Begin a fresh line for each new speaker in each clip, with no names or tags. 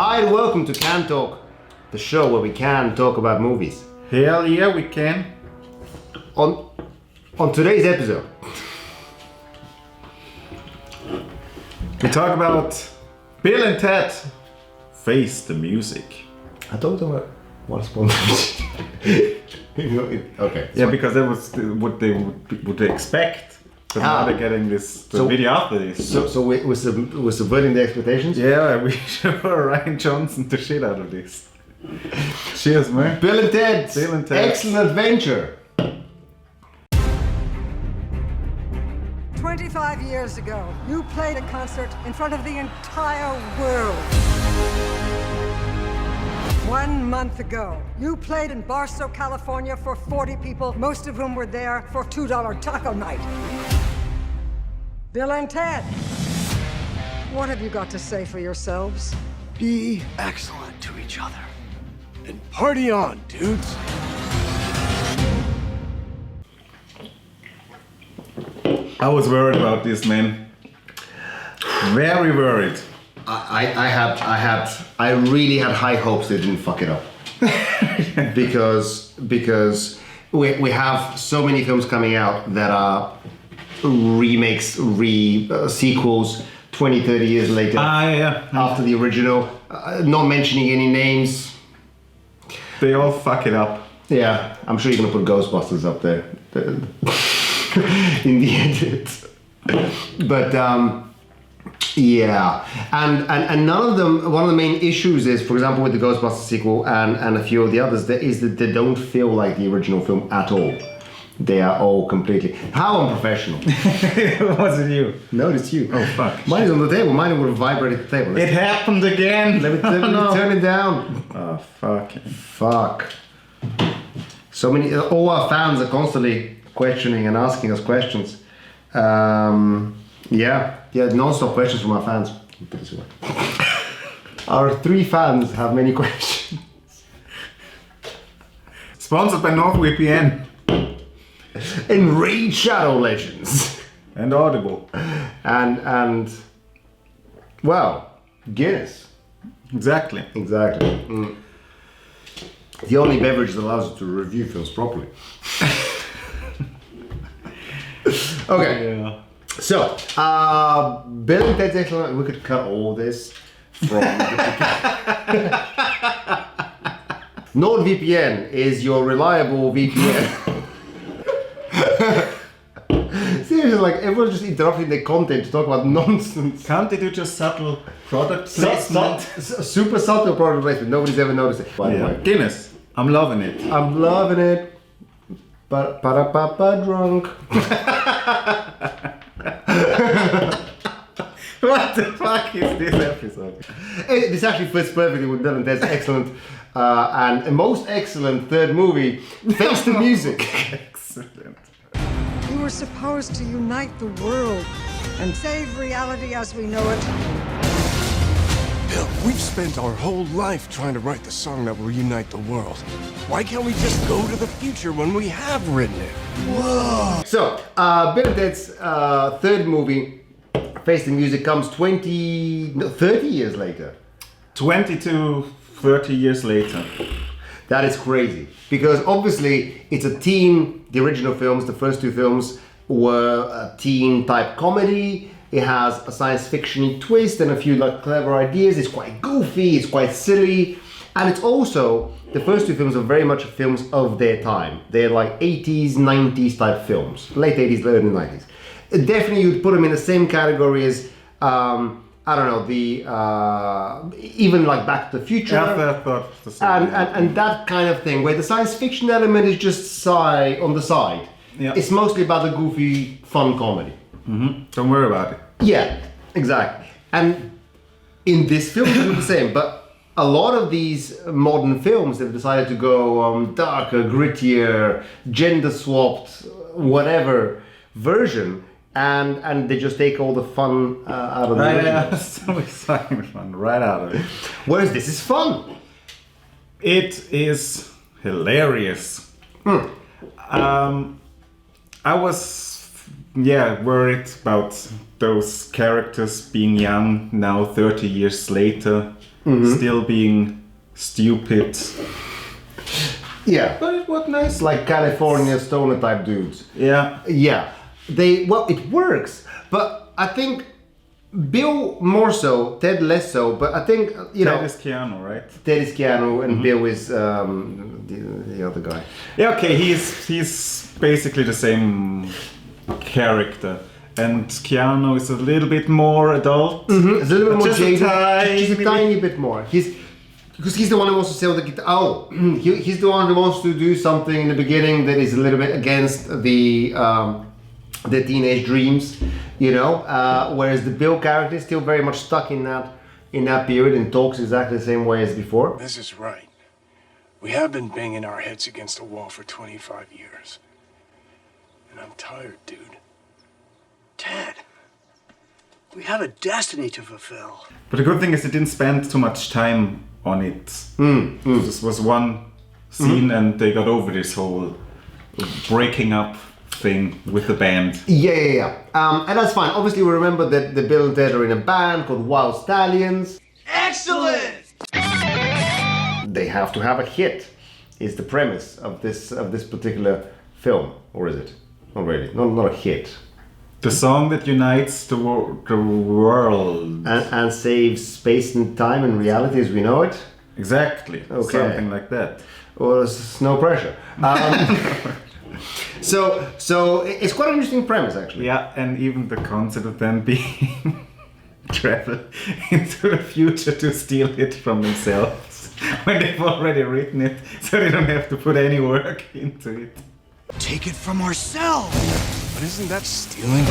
Hi and welcome to Can Talk, the show where we can talk about movies.
Hell yeah, we can.
On today's episode,
we talk about Bill and Ted Face the Music.
I don't know what sponsors. Okay.
Yeah, because that was what they would expect. But now they're getting the video after this.
So we're subverting the expectations?
Yeah, we should Ryan Johnson the shit out of this. Cheers, man.
Bill and Ted. Excellent Adventure.
25 years ago, you played a concert in front of the entire world. 1 month ago, you played in Barstow, California for 40 people, most of whom were there for $2 taco night. Bill and Ted, what have you got to say for yourselves?
Be excellent to each other. And party on, dudes.
I was worried about this, man. Very worried.
I really had high hopes they didn't fuck it up. because we have so many films coming out that are remakes, sequels 20, 30 years later.
Yeah.
After the original. Not mentioning any names.
They all fuck it up.
Yeah, I'm sure you're gonna put Ghostbusters up there in the edit. But yeah, and none of them. One of the main issues is, for example, with the Ghostbusters sequel and a few of the others, is that they don't feel like the original film at all. They are all completely. How unprofessional!
Was it you?
No, it's you.
Oh fuck!
Mine is on the table. Mine would have vibrated the table.
It happened again.
Let me turn it down.
Oh fuck!
Fuck. So many. All our fans are constantly questioning and asking us questions. Yeah, non-stop questions from our fans. Put this away. Our 3 fans have many questions.
Sponsored by NordVPN.
And Raid Shadow Legends.
And Audible.
And well, Guinness.
Exactly.
Mm. The only beverage that allows you to review films properly. Okay.
Yeah.
So, Bill and Ted's Excellent. We could cut all this from. NordVPN is your reliable VPN. Seriously, like everyone's just interrupting their content to talk about nonsense.
Can't they do just subtle product placement?
Super subtle product placement. Nobody's ever noticed it. By the way,
Guinness. I'm loving it.
I'm loving it. Ba-da-ba-ba drunk.
What the fuck is this episode?
This actually fits perfectly with Bill and Ted's excellent and most excellent third movie, Face the Music.
Excellent.
You were supposed to unite the world and save reality as we know it.
Bill, we've spent our whole life trying to write the song that will unite the world. Why can't we just go to the future when we have written it? Whoa!
So, Bill and Ted's third movie, Face the Music, comes 30 years later.
20 to 30 years later.
That is crazy. Because obviously it's a teen, the original films, the first 2 films were a teen type comedy. It has a science fiction twist and a few like clever ideas. It's quite goofy, it's quite silly. And it's also, the first 2 films are very much films of their time. They're like 80s, 90s type films. Late 80s, early 90s. Definitely you'd put them in the same category as, I don't know, even like Back to the Future.
Yeah, I thought the same.
And that kind of thing, where the science fiction element is just on the side.
Yeah.
It's mostly about the goofy, fun comedy.
Mm-hmm. Don't worry about it.
Yeah, exactly. And in this film, it's the same. But a lot of these modern films have decided to go darker, grittier, gender-swapped, whatever version, and they just take all the fun out of the original.
So exciting fun, right out of it.
Whereas this is fun.
It is hilarious. I was, worried about those characters being young now 30 years later. still being stupid.
Yeah.
But it was nice.
Like California stoner type dudes.
Yeah.
Yeah. It works, but I think Bill more so, Ted less so, but I think,
Ted is Keanu, right?
Ted is Keanu and Bill is the other guy.
Yeah, okay, he's basically the same character. And Keanu is a little bit more adult.
It's a little bit more
Just
jaded. Just a
bit.
tiny bit more. Because he's the one who wants to sell the guitar. Oh, he's the one who wants to do something in the beginning that is a little bit against the teenage dreams, whereas the Bill character is still very much stuck in that period and talks exactly the same way as before.
This is right. We have been banging our heads against a wall for 25 years. And I'm tired, dude.
Ted, we have a destiny to fulfill.
But the good thing is they didn't spend too much time on it. This was one scene and they got over this whole breaking up thing with the band.
Yeah. And that's fine. Obviously, we remember that the Bill and Ted are in a band called Wild Stallions.
Excellent!
They have to have a hit, is the premise of this particular film. Or is it? Not really. Not a hit.
The song that unites the world.
And saves space and time and reality as we know it.
Exactly.
Okay.
Something like that.
Well, it's no pressure. So it's quite an interesting premise, actually.
Yeah, and even the concept of them being travel into the future to steal it from themselves when they've already written it, so they don't have to put any work into it.
Take it from ourselves!
But isn't that stealing?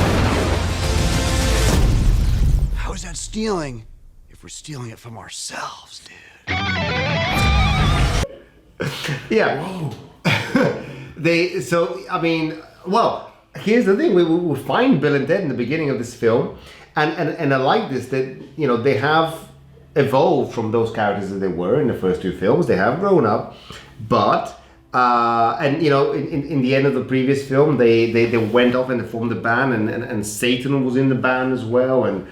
How is that stealing if we're stealing it from ourselves, dude?
Yeah. Whoa. Here's the thing. We find Bill and Ted in the beginning of this film, and I like this that they have evolved from those characters that they were in the first two films. They have grown up, but in the end of the previous film, they went off and they formed a band, and Satan was in the band as well, and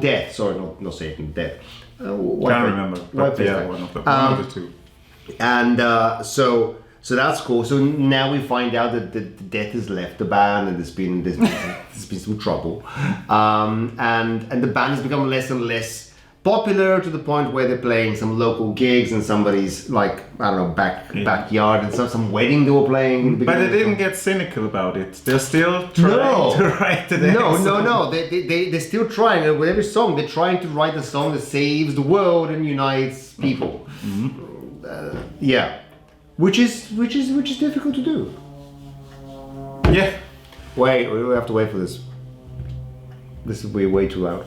Death. Sorry, not Satan, Death.
Can't remember, but yeah, one of the two.
And so that's cool. So now we find out that Death has left the band and there's been some trouble. And the band has become less and less popular to the point where they're playing some local gigs in somebody's backyard and some wedding they were playing. In the
But they
beginning.
didn't get cynical about it. They're still trying to write the next song.
No. They're still trying. And with every song, they're trying to write a song that saves the world and unites people. Yeah, which is difficult to do.
Yeah.
Wait, we have to wait for this. This is way too loud.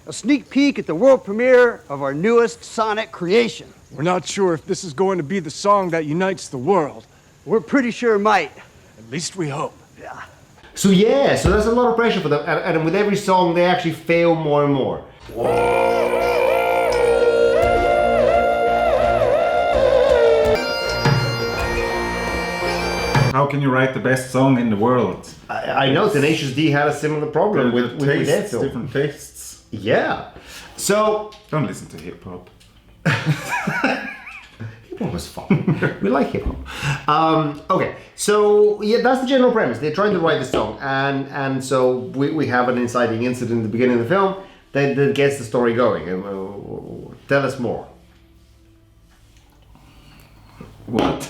A sneak peek at the world premiere of our newest Sonic creation.
We're not sure if this is going to be the song that unites the world.
We're pretty sure it might.
At least we hope.
So there's a lot of pressure for them, and with every song they actually fail more and more.
How can you write the best song in the world?
I know Tenacious D had a similar problem with their
tastes,
film.
different tastes.
Yeah. So
Don't listen to hip hop.
hip hop was fun. We like hip hop. Okay, so that's the general premise. They're trying to write the song, and so we have an inciting incident in the beginning of the film that gets the story going. Tell us more.
What?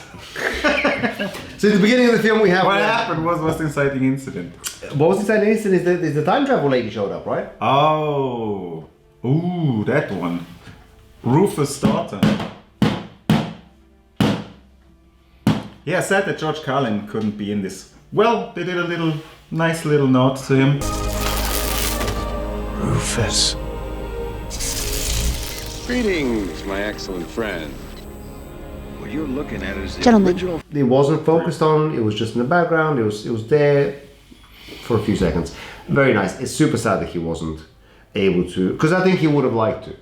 So in the beginning of the film, we have
What happened? What was the inciting incident?
What was the inciting incident? Is the time travel lady showed up, right?
Oh. Ooh, that one. Rufus' daughter. Yeah, sad that George Carlin couldn't be in this. Well, they did a nice little nod to him.
Rufus.
Greetings, my excellent friend. What you're looking at is the
Gentlemen.
original.
It wasn't focused on. It was just in the background. It was there for a few seconds. Very nice. It's super sad that he wasn't able to, because I think he would have liked to.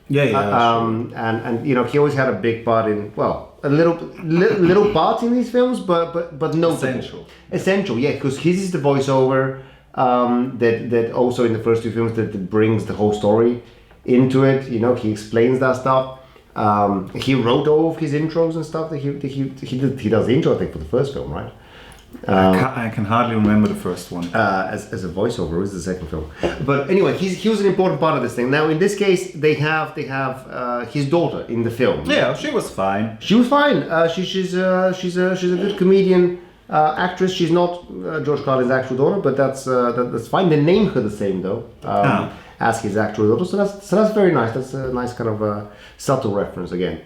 Yeah.
And he always had a big part in, a little part in these films, but notable. Essential, yeah, because his is the voiceover that also in the first two films that brings the whole story into it. You know, he explains that stuff. He wrote all of his intros and stuff. That he does the intro, I think, for the first film, right?
I can hardly remember the first one.
As a voiceover, it was the second film. But anyway, he was an important part of this thing. Now, in this case, they have his daughter in the film.
Yeah, she was fine.
She was fine. She's a good comedian, actress. She's not George Carlin's actual daughter, but that's fine. They name her the same though, as his actual daughter. So that's very nice. That's a nice kind of subtle reference again.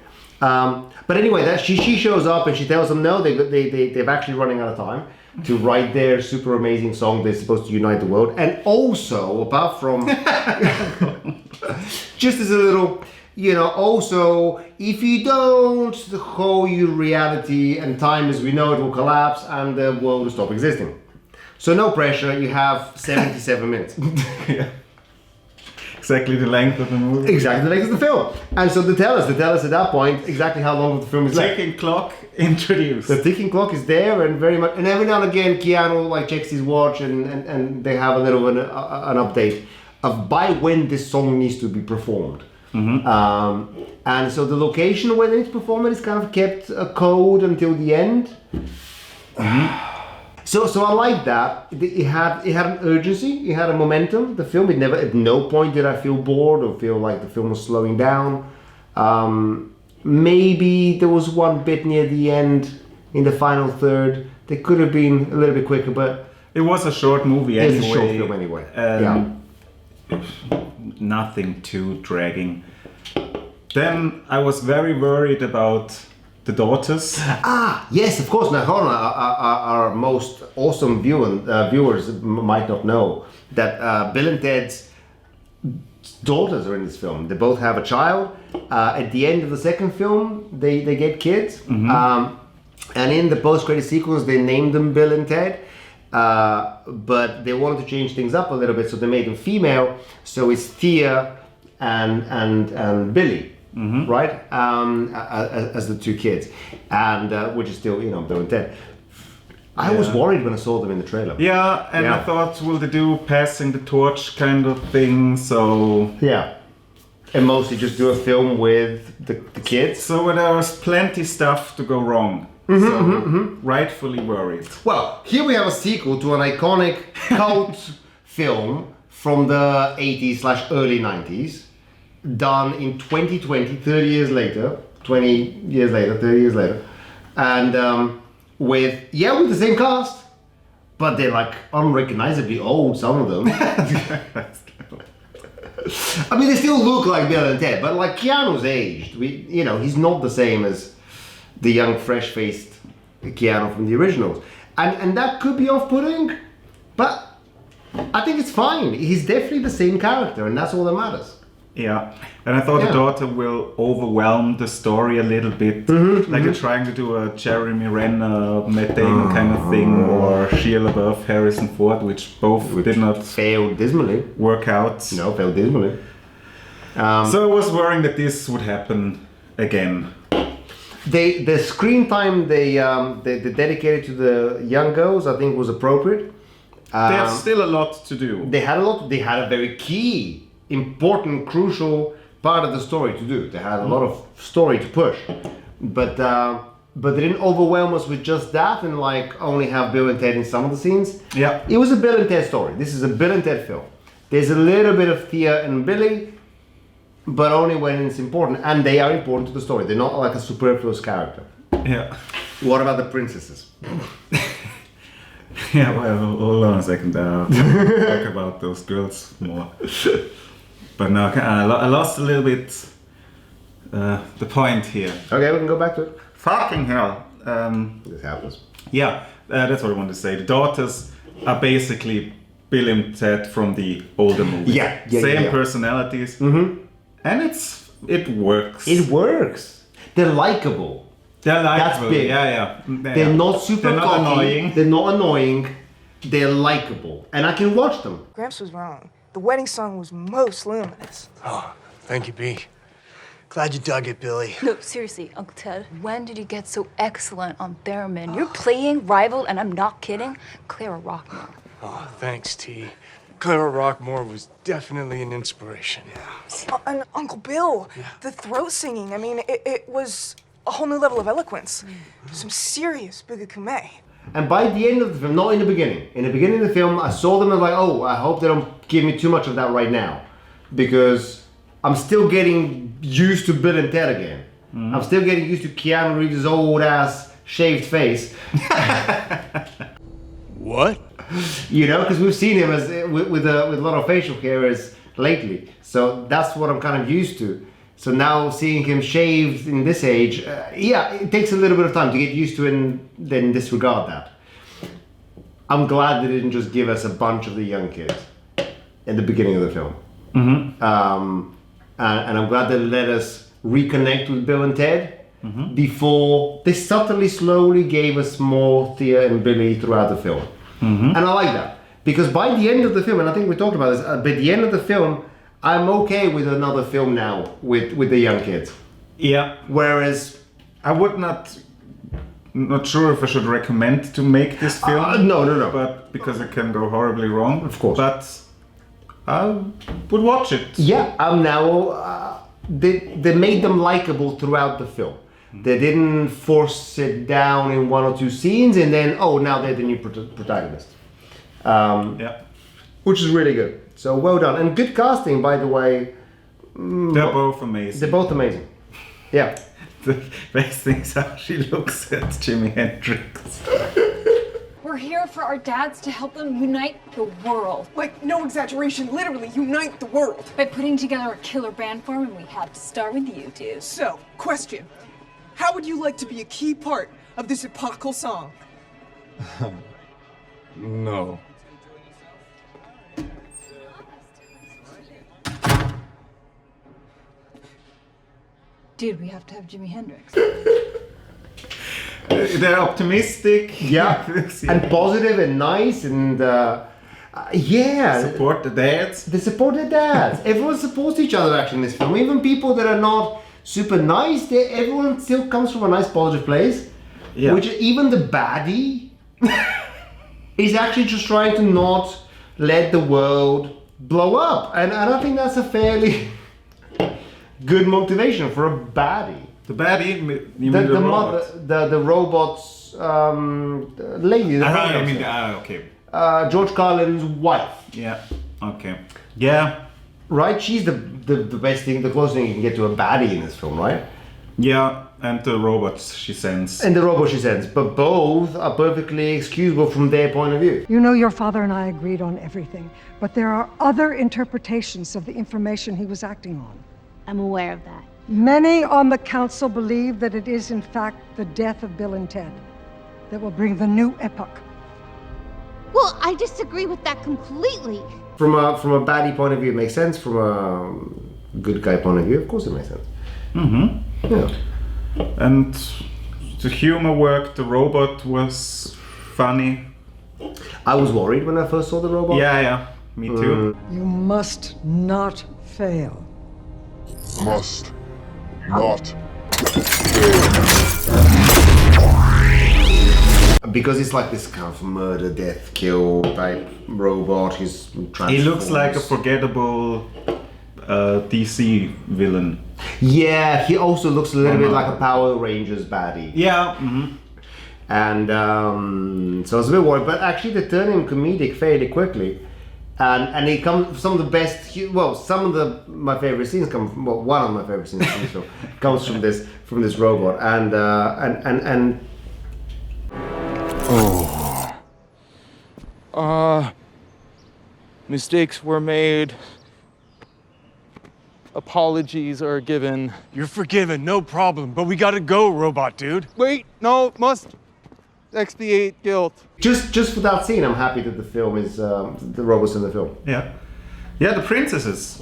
But anyway, she shows up and she tells them no, they're actually running out of time to write their super amazing song. They're supposed to unite the world, and also apart from just as a little, you know, also if you don't, the whole reality and time as we know it will collapse and the world will stop existing. So no pressure. You have 77 minutes.
Yeah. Exactly the length of the movie.
Exactly the length of the film. And so they tell us at that point exactly how long the film is left.
Ticking clock introduced.
The ticking clock is there, and every now and again Keanu like checks his watch and they have a little an update of by when this song needs to be performed. Mm-hmm. And so the location where they need to perform it is kind of kept a code until the end. Mm-hmm. So I like that. It had an urgency. It had a momentum. The film. It never. At no point did I feel bored or feel like the film was slowing down. Maybe there was one bit near the end, in the final third. They could have been a little bit quicker, but
it was a short movie anyway.
It's a short film anyway.
Nothing too dragging. Then I was very worried about the daughters.
Yes, of course. Now, hold on. Our most awesome viewers might not know that Bill and Ted's daughters are in this film. They both have a child. At the end of the second film, they get kids. Mm-hmm. And in the post-credit sequence, they named them Bill and Ted. But they wanted to change things up a little bit, so they made them female. So it's Thea and Billy. Mm-hmm. Right, as the two kids, and which is still, you know, Bill and Ted. I was worried when I saw them in the trailer.
Yeah, and I thought, will they do passing the torch kind of thing? So
yeah, and mostly just do a film with the kids.
So there was plenty stuff to go wrong. Mm-hmm, rightfully worried.
Well, here we have a sequel to an iconic cult film from the 80s/early 90s. Done in 2020, 30 years later, 20 years later, 30 years later, and with the same cast, but they're like unrecognizably old, some of them. I mean, they still look like Bill and Ted, but like Keanu's aged. He's not the same as the young, fresh-faced Keanu from the originals, and that could be off-putting, but I think it's fine. He's definitely the same character, and that's all that matters.
Yeah, and I thought the daughter will overwhelm the story a little bit, like they're trying to do a Jeremy Renner, Matt Damon kind of thing, or Shia LaBeouf, Harrison Ford, which did not
failed dismally
work out.
No, failed dismally.
So I was worrying that this would happen again.
The screen time they dedicated to the young girls, I think, was appropriate.
There's still a lot to do.
They had a very key, important, crucial part of the story to do. They had a lot of story to push, but they didn't overwhelm us with just that and like only have Bill and Ted in some of the scenes.
Yeah,
it was a Bill and Ted story. This is a Bill and Ted film. There's a little bit of Thea and Billy, but only when it's important, and they are important to the story. They're not like a superfluous character.
Yeah.
What about the princesses?
Yeah, well, hold on a second. Talk about those girls more. But no, I lost a little bit the point here.
Okay, we can go back to it.
Fucking hell.
This happens.
Yeah, that's what I wanted to say. The daughters are basically Bill and Ted from the older movies. Same personalities. Mm-hmm. And it works.
It works. They're likable.
They're likable.
That's big.
Yeah.
They're not super
They're not
cocky.
annoying.
They're not annoying. They're likable. And I can watch them.
Gramps was wrong. The wedding song was most luminous.
Oh, thank you, B.
Glad you dug it, Billy.
No, seriously, Uncle Ted, when did you get so excellent on theremin? You're playing rival, and I'm not kidding, Clara Rockmore.
Oh, thanks, T. Clara Rockmore was definitely an inspiration.
And Uncle Bill, the throat singing, I mean, it was a whole new level of eloquence. Some serious Buga Kume.
And by the end of the film, not in the beginning of the film, I saw them and like, oh, I hope they don't give me too much of that right now. Because I'm still getting used to Bill and Ted again. I'm still getting used to Keanu Reeves' old ass shaved face.
What?
You know, because we've seen him as with a lot of facial hair lately. So that's what I'm kind of used to. So now seeing him shaved in this age, yeah, it takes a little bit of time to get used to and then disregard that. I'm glad they didn't just give us a bunch of the young kids at the beginning of the film. And I'm glad they let us reconnect with Bill and Ted before they subtly, slowly gave us more Thea and Billy throughout the film. And I like that. Because by the end of the film, and I think we talked about this, by the end of the film, I'm okay with another film now with the young kids.
Yeah.
Whereas
I would not sure if I should recommend to make this film.
No.
But because it can go horribly wrong.
Of course.
But I would watch it.
Yeah, I'm now. They made them likable throughout the film. They didn't force it down in one or two scenes and then now they're the new protagonist.
Yeah.
Which is really good. So well done and good casting, by the way.
They're both amazing.
They're both amazing. Yeah.
The best thing is how she looks at Jimi Hendrix.
We're here for our dads to help them unite the world.
Like, no exaggeration, literally unite the world.
By putting together a killer band form, and we have to start with you two.
So, question. How would you like to be a key part of this epochal song?
No.
Dude, we have to have Jimi Hendrix.
They're optimistic.
Yeah. And positive and nice and yeah.
Support the dads.
They support their dads. Everyone supports each other actually in this film. Even people that are not super nice, everyone still comes from a nice positive place.
Yeah.
Which even the baddie is actually just trying to not let the world blow up. And I think that's a fairly good motivation for a baddie.
The baddie? You mean the robot?
The robot's lady.
Okay.
George Carlin's wife.
Yeah. Okay. Yeah.
Right? She's the best thing, the closest thing you can get to a baddie in this film, right?
Yeah, and the robots she sends.
And the robot she sends. But both are perfectly excusable from their point of view.
You know, your father and I agreed on everything, but there are other interpretations of the information he was acting on.
I'm aware of that.
Many on the council believe that it is, in fact, the death of Bill and Ted that will bring the new epoch.
Well, I disagree with that completely.
From a baddie point of view, it makes sense. From a good guy point of view, of course it makes sense. Yeah.
And the humor worked. The robot was funny.
I was worried when I first saw the robot.
Yeah. Me too.
You must not fail.
Must not.
Because it's like this kind of murder, death, kill type robot. He
looks like a forgettable DC villain.
Yeah, he also looks a little bit like a Power Rangers baddie.
Yeah.
And so I was a bit worried, but actually they turn him comedic fairly quickly. And it comes, some of the best, my favorite scenes come from, one of my favorite scenes from the show comes from this robot. And
mistakes were made. Apologies are given.
You're forgiven, no problem. But we gotta go, robot dude.
Wait, no, must expiate guilt.
Just for that scene, I'm happy that the film is the robots in the film.
Yeah. Yeah, the princesses.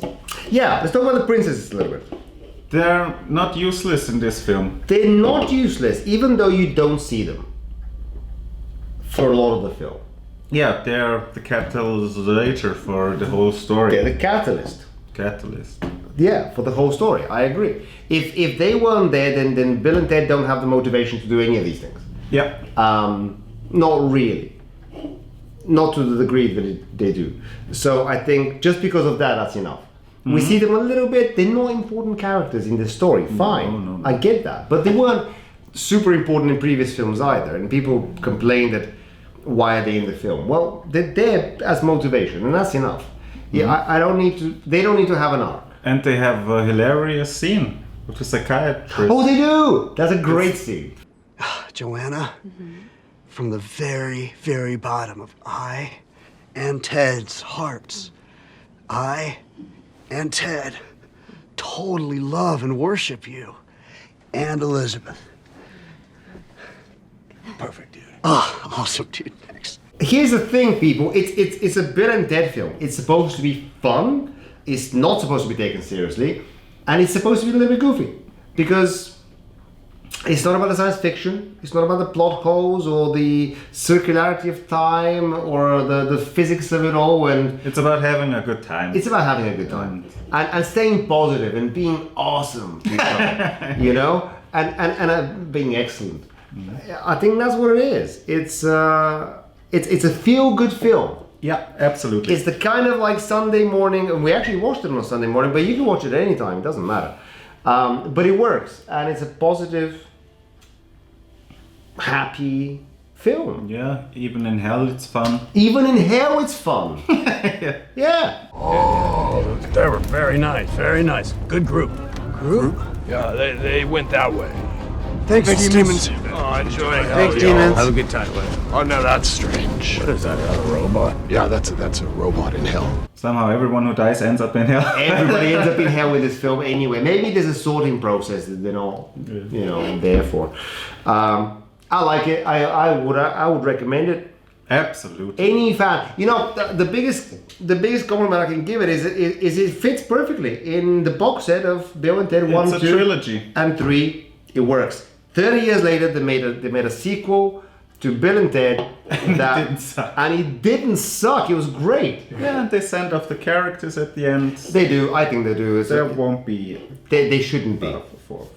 Yeah, let's talk about the princesses a little bit.
They're not useless in this film.
They're not useless, even though you don't see them for a lot of the film.
Yeah, they're the catalyst for the whole story.
They're the catalyst. Yeah, for the whole story. I agree. If they weren't there, then Bill and Ted don't have the motivation to do any of these things.
Yeah.
Not really. not to the degree that they do. So I think just because of that, that's enough. We see them a little bit. They're not important characters in the story. Fine,
No.
I get that, but they weren't super important in previous films either. And people complain that why are they in the film? Well, they're there as motivation, and that's enough. Yeah, I don't need to. They don't need to have an arc.
And they have a hilarious scene with the psychiatrist.
Oh, they do. That's a great scene.
Joanna, from the very, very bottom of I and Ted's hearts, I and Ted totally love and worship you and Elizabeth. Perfect, dude. Oh, awesome, dude. Thanks.
Here's the thing, people. It's a Bill and Ted film. It's supposed to be fun. It's not supposed to be taken seriously, and it's supposed to be a little bit goofy because it's not about the science fiction. It's not about the plot holes or the circularity of time or the physics of it all. And
it's about having a good time.
It's about having a good time and staying positive and being awesome, you know, and being excellent. I think that's what it is. It's a feel-good film.
Yeah, absolutely.
It's the kind of like Sunday morning, and we actually watched it on a Sunday morning, but you can watch it anytime. It doesn't matter. But it works, and it's a positive, happy film.
Yeah, even in hell it's fun.
Even in hell it's fun. Yeah.
Oh, they were very nice, very nice. Good group.
Group?
Yeah, they went that way.
Thanks, Demons.
Oh, enjoy it.
Thanks, Demons.
Have a good time with it. Oh, no, that's strange. What is that, a robot? Yeah, that's a robot in hell.
Somehow everyone who dies ends up in hell.
Everybody ends up in hell with this film anyway. Maybe there's a sorting process that they're not, you know, there for. I like it. I would recommend it.
Absolutely.
Any fan, you know, the biggest compliment I can give it is it fits perfectly in the box set of Bill and Ted 1, 2,
trilogy.
and 3. It works. 30 years later, they made a sequel to Bill and Ted that
didn't suck.
And it didn't suck. It was great.
Yeah, and they send off the characters at the end.
They do. I think they do.
There won't be.
They shouldn't be.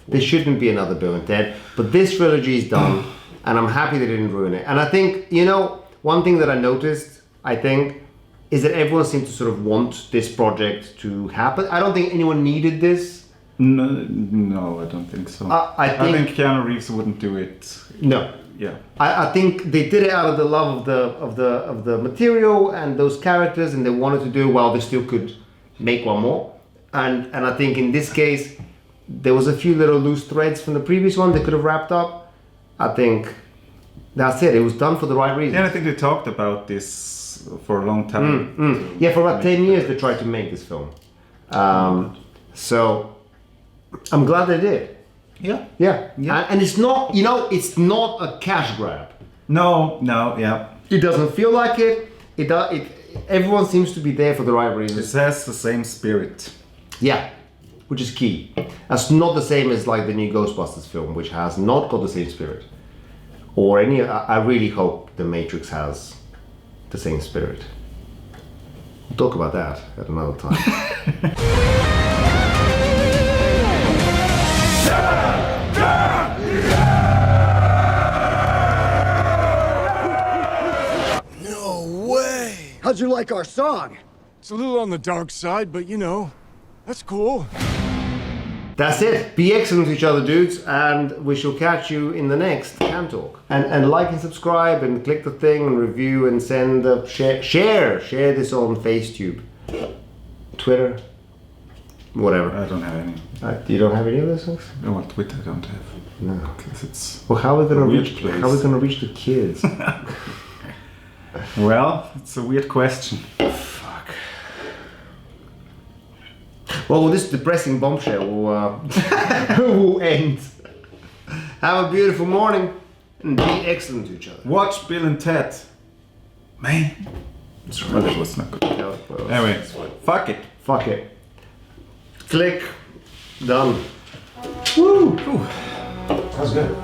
There shouldn't be another Bill and Ted. But this trilogy is done, and I'm happy they didn't ruin it. And I think, you know, one thing that I noticed, I think, is that everyone seems to sort of want this project to happen. I don't think anyone needed this.
No, I don't think so.
I think
Keanu Reeves wouldn't do it.
No.
Yeah.
I think they did it out of the love of the material and those characters, and they wanted to do while they still could make one more. And I think in this case, there was a few little loose threads from the previous one they could have wrapped up. I think that's it. It was done for the right reason.
Yeah, I think they talked about this for a long time.
Yeah, for about 10 years they tried to make this film. So I'm glad they did.
Yeah.
And it's not, you know, it's not a cash grab.
No, yeah.
It doesn't feel like it. Everyone seems to be there for the right reasons.
It has the same spirit.
Yeah, which is key. That's not the same as like the new Ghostbusters film, which has not got the same spirit. Or any. I really hope The Matrix has the same spirit. We'll talk about that at another time.
No way! How'd you like our song?
It's a little on the dark side, but you know, that's cool.
That's it. Be excellent to each other, dudes, and we shall catch you in the next Can Talk. And like and subscribe and click the thing and review and send share this on FaceTube, Twitter, whatever.
I don't have any.
You don't have any of those things?
No, well, Twitter I don't have.
No,
because it's.
Well, how are we gonna reach?
Place.
How are we gonna reach the kids?
Well, it's a weird question.
Fuck. Well, this depressing bombshell will end. Have a beautiful morning and be excellent to each other.
Watch Bill and Ted. Man. Well, that was not good. Anyway, fuck it.
Fuck it. Click. Done. Woo!
That was good.